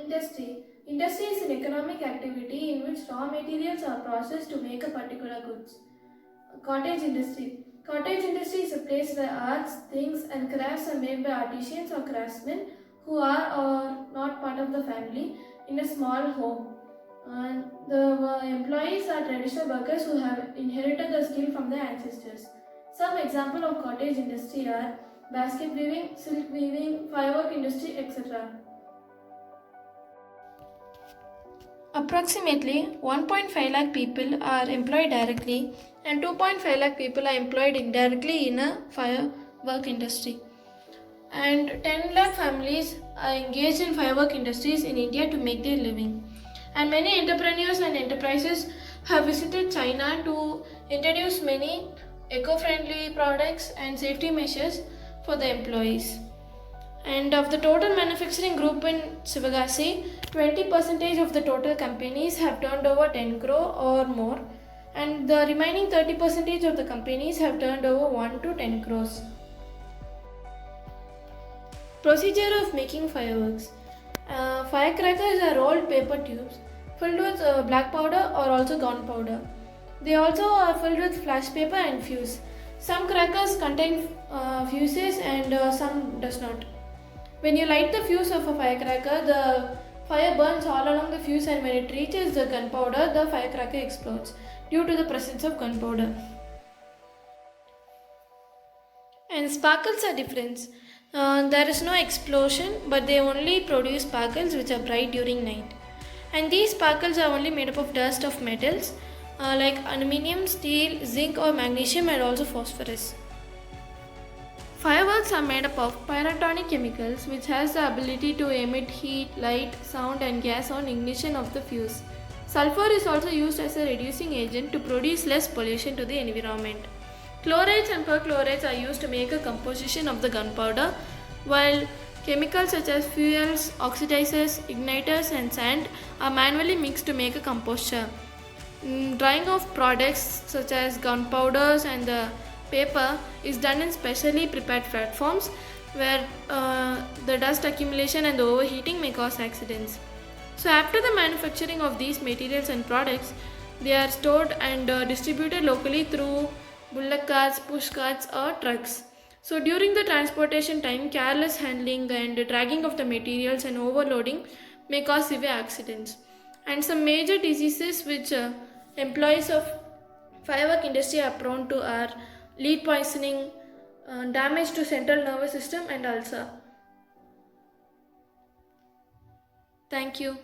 Industry. Industry is an economic activity in which raw materials are processed to make a particular goods. Cottage industry. Cottage industry is a place where arts, things and crafts are made by artisans or craftsmen who are or not part of the family in a small home. And the employees are traditional workers who have inherited the skill from their ancestors. Some example of cottage industry are basket weaving, silk weaving, firework industry, etc. Approximately 1.5 lakh people are employed directly and 2.5 lakh people are employed indirectly in a firework industry. And 10 lakh families are engaged in firework industries in India to make their living. And many entrepreneurs and enterprises have visited China to introduce many eco-friendly products and safety measures for the employees. And of the total manufacturing group in Sivagasi, 20% of the total companies have turned over 10 crore or more, and the remaining 30% of the companies have turned over 1 to 10 crores. Procedure of making fireworks. Firecrackers are rolled paper tubes filled with black powder or also gunpowder. They also are filled with flash paper and fuse. Some crackers contain fuses and some does not. When you light the fuse of a firecracker, the fire burns all along the fuse, and when it reaches the gunpowder, the firecracker explodes due to the presence of gunpowder. And sparkles are different. There is no explosion, but they only produce sparkles which are bright during night. And these sparkles are only made up of dust of metals like aluminium, steel, zinc or magnesium, and also phosphorus. Fireworks are made up of pyrotonic chemicals which has the ability to emit heat, light, sound and gas on ignition of the fuse. Sulfur is also used as a reducing agent to produce less pollution to the environment. Chlorides and perchlorides are used to make a composition of the gunpowder, while chemicals such as fuels, oxidizers, igniters and sand are manually mixed to make a composture. Drying of products such as gunpowders and the paper is done in specially prepared platforms where the dust accumulation and the overheating may cause accidents. So after the manufacturing of these materials and products, they are stored and distributed locally through bullock carts, push carts or trucks. So during the transportation time, careless handling and dragging of the materials and overloading may cause severe accidents. And some major diseases which employees of firework industry are prone to are lead poisoning, damage to central nervous system and ulcer. Thank you.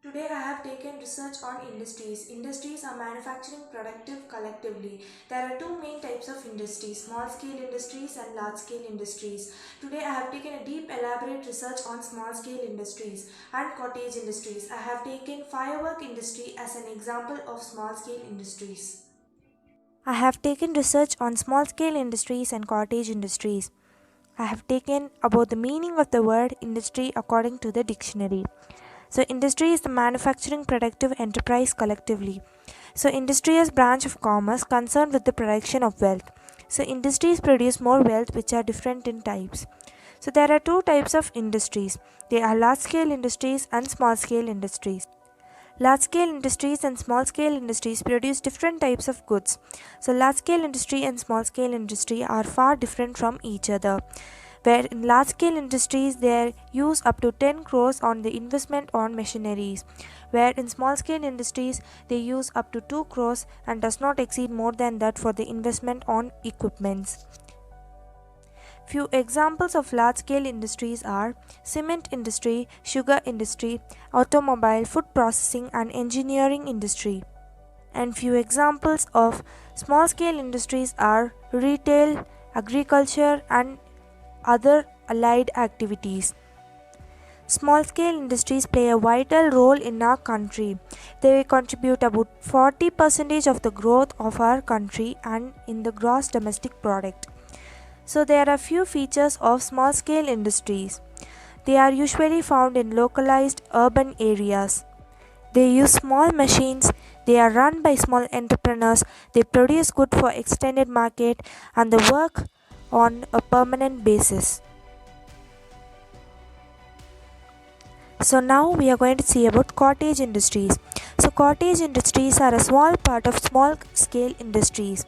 Today I have taken research on industries. Industries are manufacturing productive collectively. There are two main types of industries, small scale industries and large scale industries. Today I have taken a deep elaborate research on small scale industries and cottage industries. I have taken firework industry as an example of small scale industries. I have taken research on small scale industries and cottage industries. I have taken about the meaning of the word industry according to the dictionary. So, industry is the manufacturing productive enterprise collectively. So, industry is branch of commerce concerned with the production of wealth. So, industries produce more wealth which are different in types. So, there are two types of industries. They are large scale industries and small scale industries. Large scale industries and small scale industries produce different types of goods. So, large scale industry and small scale industry are far different from each other. Where in large scale industries they use up to 10 crores on the investment on machineries, where in small scale industries they use up to 2 crores and does not exceed more than that for the investment on equipments. Few examples of large scale industries are cement industry, sugar industry, automobile, food processing and engineering industry. And few examples of small scale industries are retail, agriculture and other allied activities. Small scale industries play a vital role in our country. They contribute about 40% of the growth of our country and in the gross domestic product. So there are few features of small scale industries. They are usually found in localized urban areas. They use small machines, they are run by small entrepreneurs, they produce goods for extended market and they work on a permanent basis. So now we are going to see about cottage industries. So cottage industries are a small part of small scale industries.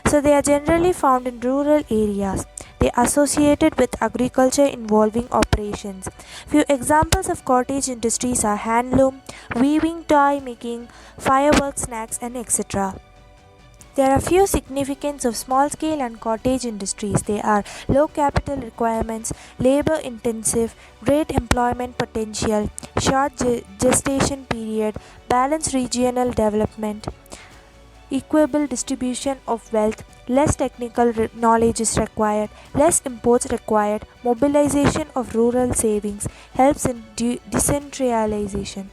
So they are generally found in rural areas. They are associated with agriculture involving operations. Few examples of cottage industries are handloom, weaving, toy making, fireworks, snacks, and etc. There are few significance of small scale and cottage industries. They are low capital requirements, labor intensive, great employment potential, short gestation period, balanced regional development, equable distribution of wealth, less technical knowledge is required, less imports required, mobilization of rural savings, helps in decentralization.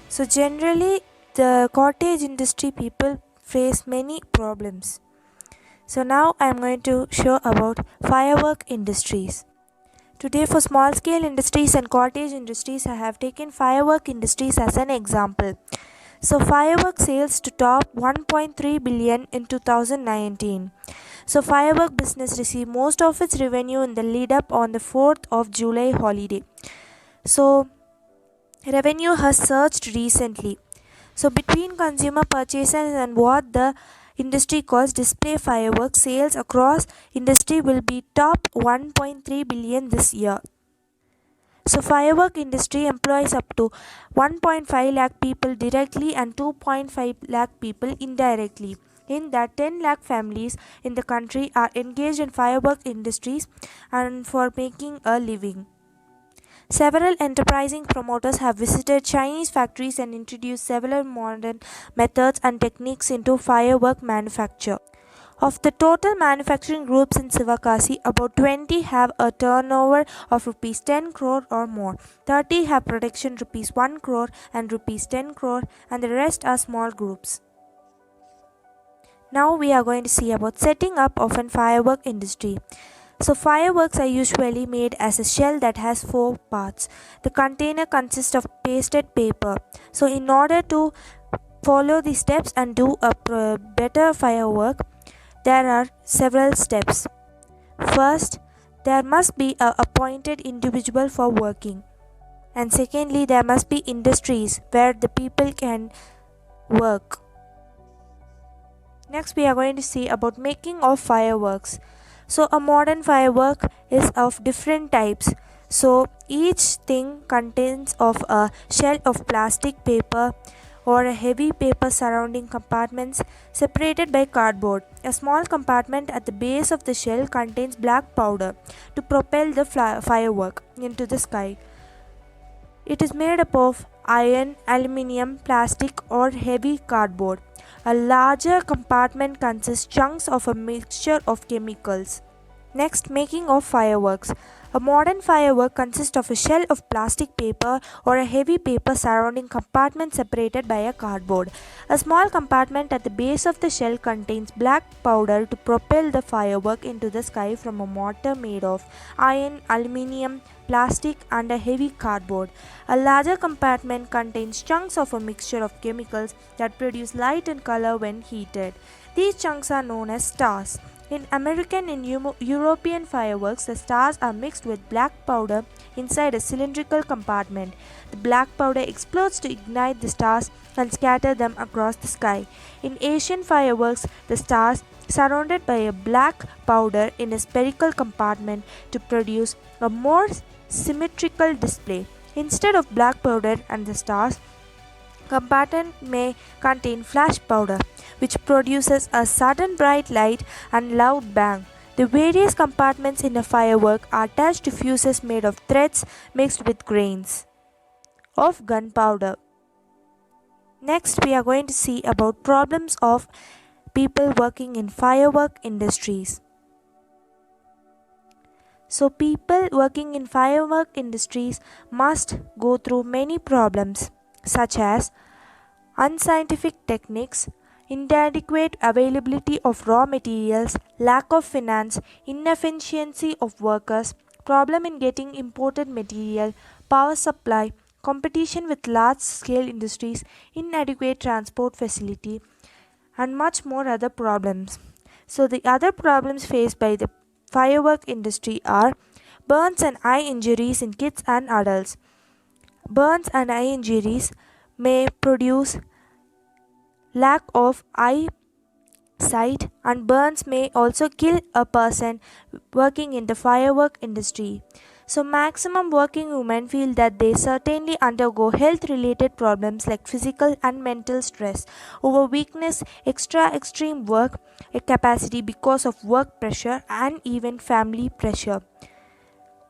So generally the cottage industry people face many problems. So now I am going to show about firework industries. Today for small scale industries and cottage industries I have taken firework industries as an example. So firework sales to top 1.3 billion in 2019. So firework business received most of its revenue in the lead up on the 4th of July holiday. So revenue has surged recently. So between consumer purchases and what the industry calls display fireworks sales across industry will be top 1.3 billion this year. So firework industry employs up to 1.5 lakh people directly and 2.5 lakh people indirectly. In that 10 lakh families in the country are engaged in firework industries and for making a living. Several enterprising promoters have visited Chinese factories and introduced several modern methods and techniques into firework manufacture. Of the total manufacturing groups in Sivakasi, about 20 have a turnover of rupees 10 crore or more, 30 have production rupees 1 crore and rupees 10 crore, and the rest are small groups. Now we are going to see about setting up of an firework industry. So fireworks are usually made as a shell that has 4 parts. The container consists of pasted paper. So in order to follow the steps and do a better firework, there are several steps. First, there must be a appointed individual for working. And secondly, there must be industries where the people can work. Next, we are going to see about making of fireworks. So a modern firework is of different types. So each thing contains of a shell of plastic paper or a heavy paper surrounding compartments separated by cardboard. A small compartment at the base of the shell contains black powder to propel the firework into the sky. It is made up of iron, aluminium, plastic or heavy cardboard. A larger compartment consists chunks of a mixture of chemicals. Next, making of fireworks. A modern firework consists of a shell of plastic paper or a heavy paper surrounding compartment separated by a cardboard. A small compartment at the base of the shell contains black powder to propel the firework into the sky from a mortar made of iron, aluminium, plastic and a heavy cardboard. A larger compartment contains chunks of a mixture of chemicals that produce light and color when heated. These chunks are known as stars. In American and European fireworks, the stars are mixed with black powder inside a cylindrical compartment. The black powder explodes to ignite the stars and scatter them across the sky. In Asian fireworks, the stars surrounded by a black powder in a spherical compartment to produce a more symmetrical display. Instead of black powder and the stars, compartment may contain flash powder, which produces a sudden bright light and loud bang. The various compartments in a firework are attached to fuses made of threads mixed with grains of gunpowder. Next, we are going to see about problems of people working in firework industries. So people working in firework industries must go through many problems such as unscientific techniques, inadequate availability of raw materials, lack of finance, inefficiency of workers, problem in getting imported material, power supply, competition with large scale industries, inadequate transport facility, and much more other problems. So the other problems faced by the firework industry are Burns and eye injuries in kids and adults. Burns and eye injuries may produce lack of eye sight, and burns may also kill a person working in the firework industry. So, maximum working women feel that they certainly undergo health related problems like physical and mental stress, overweakness, extra extreme work capacity because of work pressure, and even family pressure.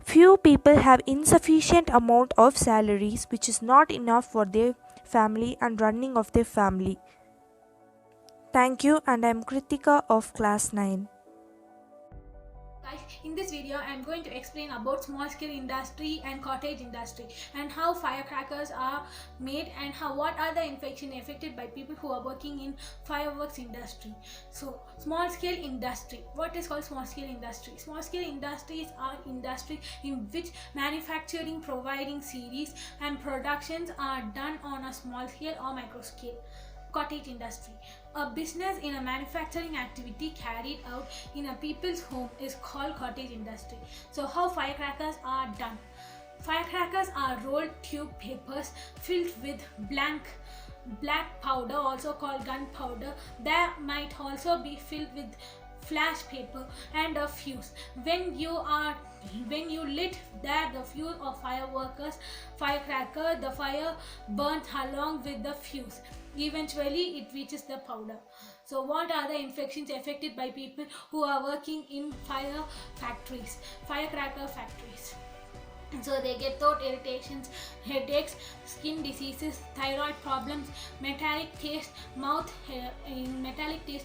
Few people have insufficient amount of salaries which is not enough for their family and running of their family. Thank you, and I am Kritika of class 9. Guys, in this video I am going to explain about small scale industry and cottage industry and how firecrackers are made and how what are the infection affected by people who are working in fireworks industry. So small scale industry, what is called small scale industry? Small scale industries are industry in which manufacturing, providing series and productions are done on a small scale or micro scale. Cottage industry, a business in a manufacturing activity carried out in a people's home, is called cottage industry. So how firecrackers are done? Firecrackers are rolled tube papers filled with black powder, also called gunpowder. There might also be filled with flash paper and a fuse. When you lit that the fuse of firecracker, the fire burns along with the fuse. Eventually it reaches the powder. So what are the infections affected by people who are working in firecracker factories? So they get throat irritations, headaches, skin diseases, thyroid problems, metallic taste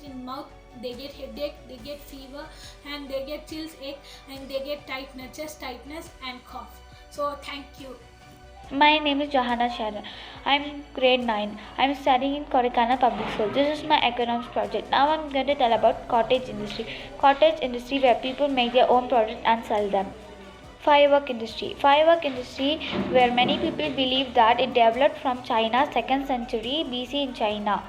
in mouth. They get headache, they get fever, and they get chills, ache, and they get tightness, chest tightness, and cough. So thank you. My name is Johanna Sharon. I'm in grade 9. I'm studying in Kodaikanal Public School. This is my economics project. Now I'm going to tell about cottage industry. Cottage industry where people make their own product and sell them. Firework industry. Firework industry where many people believe that it developed from China 2nd century BC in China.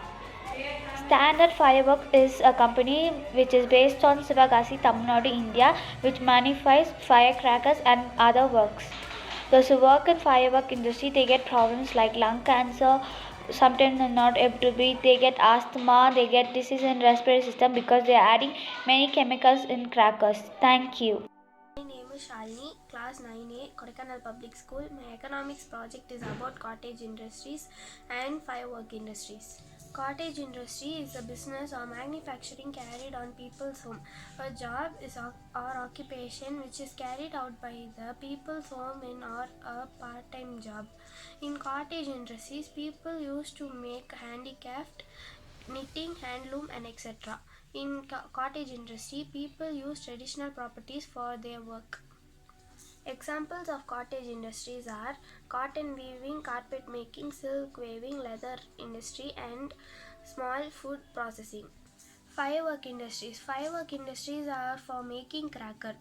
Standard Fireworks is a company which is based on Sivagasi, Tamil Nadu, India, which manufactures firecrackers and other works. Those who work in firework industry, they get problems like lung cancer. Sometimes they're not able to breathe. They get asthma. They get disease in respiratory system because they are adding many chemicals in crackers. Thank you. My name is Shalini, class 9A, Kodaikanal Public School. My economics project is about cottage industries and firework industries. Cottage industry is a business or manufacturing carried on people's home. A job is or occupation which is carried out by the people's home in or a part-time job. In cottage industries, people used to make handicraft, knitting, handloom, and etc. In cottage industry, people use traditional properties for their work. Examples of cottage industries are cotton weaving, carpet making, silk weaving, leather industry, and small food processing. Firework industries. Firework industries are for making cracker.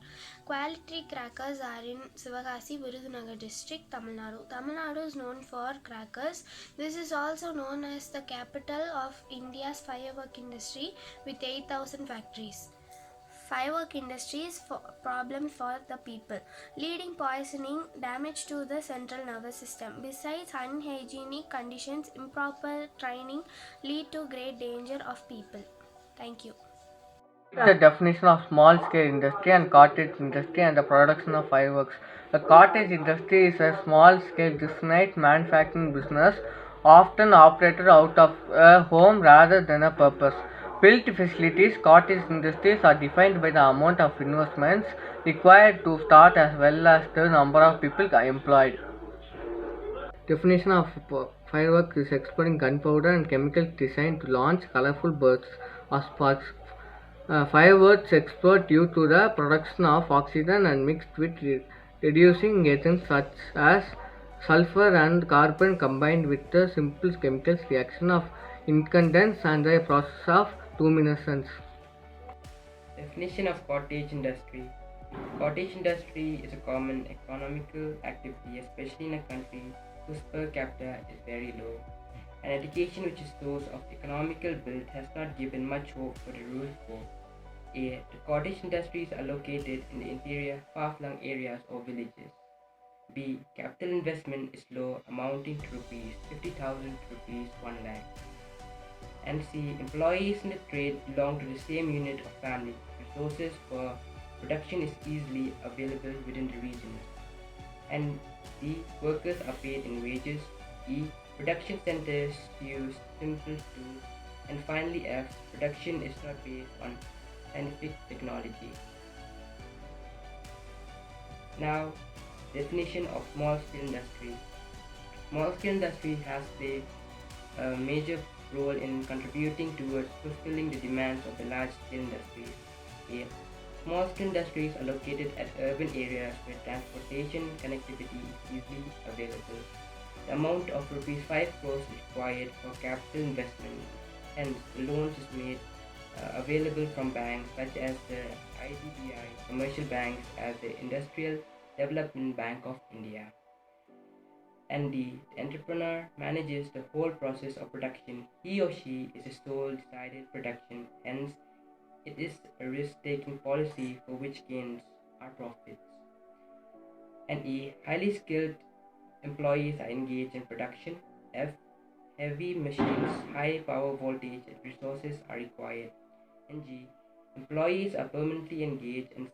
Quality crackers are in Sivagasi, Virudunagar district, Tamil Nadu. Tamil Nadu is known for crackers. This is also known as the capital of India's firework industry with 8,000 factories. Firework industries problem for the people, leading poisoning, damage to the central nervous system. Besides, unhygienic conditions, improper training lead to great danger of people. Thank you. The definition of small scale industry and cottage industry and the production of fireworks. A cottage industry is a small scale granite manufacturing business often operated out of a home rather than a purpose built facilities. Cottage industries are defined by the amount of investments required to start as well as the number of people employed. Definition of fireworks is exploding gunpowder and chemicals designed to launch colorful bursts or sparks. Fireworks explode due to the production of oxygen and mixed with reducing agents such as sulfur and carbon combined with the simple chemical reaction of incandescence and the process of luminescence. Definition of cottage industry. Cottage industry is a common economical activity, especially in a country whose per capita is very low. An education which is source of economical build has not given much hope for the rural poor. A. The cottage industries are located in the interior, far-flung areas or villages. B. Capital investment is low, amounting to rupees 50,000 to rupees 1 lakh. And C. Employees in the trade belong to the same unit of family. Resources for production is easily available within the region. And D. Workers are paid in wages. E. Production centers use simple tools. And finally F. Production is not based on scientific technology. Now, definition of small scale industry. Small scale industry has played a major role in contributing towards fulfilling the demands of the large scale industries. A. Small scale industries are located at urban areas where transportation connectivity is easily available. The amount of rupees 5 crores is required for capital investment, hence the loans is made available from banks such as the IDBI, commercial banks as the Industrial Development Bank of India. And the entrepreneur manages the whole process of production. He or she is a sole decided production, hence it is a risk-taking policy for which gains are profits. And E. Highly skilled employees are engaged in production. F. Heavy machines, high power voltage and resources are required. And G. Employees are permanently engaged and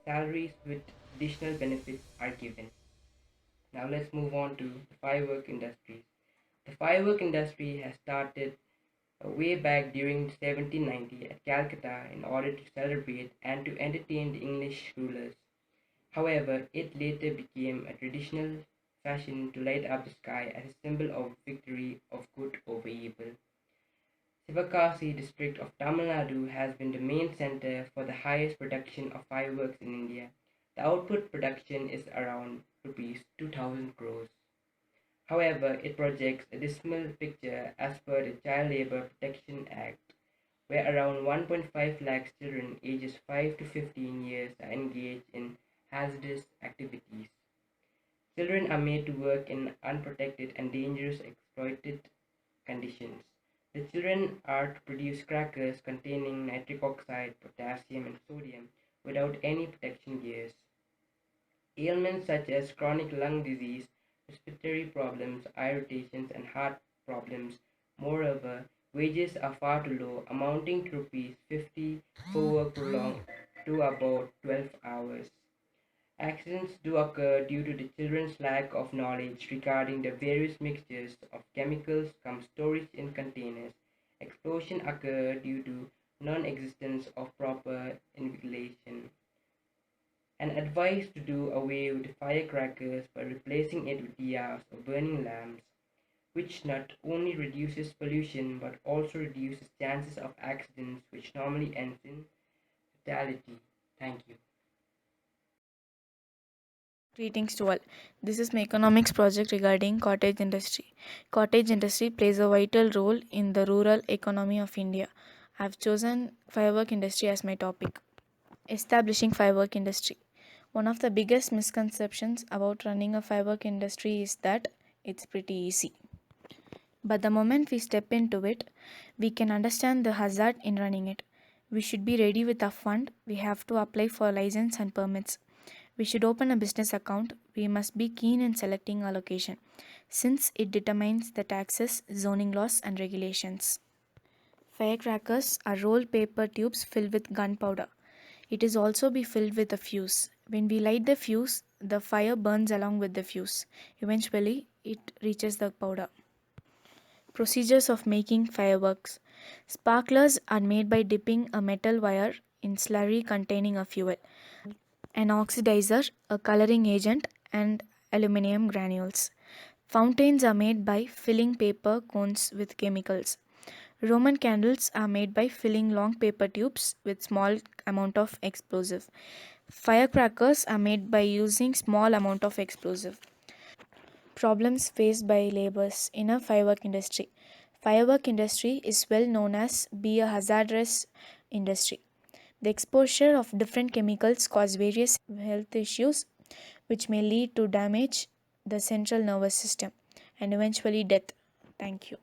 salaries with additional benefits are given. Now let's move on to the firework industries. The firework industry has started way back during 1790 at Calcutta in order to celebrate and to entertain the English rulers. However, it later became a traditional fashion to light up the sky as a symbol of victory of good over evil. Sivakasi district of Tamil Nadu has been the main center for the highest production of fireworks in India. The output production is around rupees 2000 crores. However, it projects a dismal picture as per the Child Labour Protection Act, where around 1.5 lakhs children ages 5 to 15 years are engaged in hazardous activities. Children are made to work in unprotected and dangerous exploited conditions. The children are to produce crackers containing nitric oxide, potassium, and sodium without any protection gears. Ailments such as chronic lung disease, respiratory problems, eye irritations, and heart problems. Moreover, wages are far too low, amounting to rupees 50 for work prolonged to about 12 hours. Accidents do occur due to the children's lack of knowledge regarding the various mixtures of chemicals come storage in containers. Explosion occur due to non-existence of proper ventilation. And advised to do away with firecrackers by replacing it with diyas or burning lamps, which not only reduces pollution but also reduces chances of accidents which normally ends in fatality. Thank you. Greetings to all. This is my economics project regarding cottage industry. Cottage industry plays a vital role in the rural economy of India. I have chosen firework industry as my topic. Establishing firework industry. One of the biggest misconceptions about running a firework industry is that it's pretty easy. But the moment we step into it, we can understand the hazard in running it. We should be ready with a fund. We have to apply for license and permits. We should open a business account. We must be keen in selecting a location, since it determines the taxes, zoning laws, and regulations. Firecrackers are rolled paper tubes filled with gunpowder. It is also be filled with a fuse. When we light the fuse, the fire burns along with the fuse. Eventually, it reaches the powder. Procedures of making fireworks. Sparklers are made by dipping a metal wire in slurry containing a fuel, an oxidizer, a coloring agent, and aluminum granules. Fountains are made by filling paper cones with chemicals. Roman candles are made by filling long paper tubes with small amount of explosive. Firecrackers are made by using small amount of explosive. Problems faced by laborers in a firework industry. Firework industry is well known as be a hazardous industry. The exposure of different chemicals cause various health issues which may lead to damage the central nervous system and eventually death. Thank you.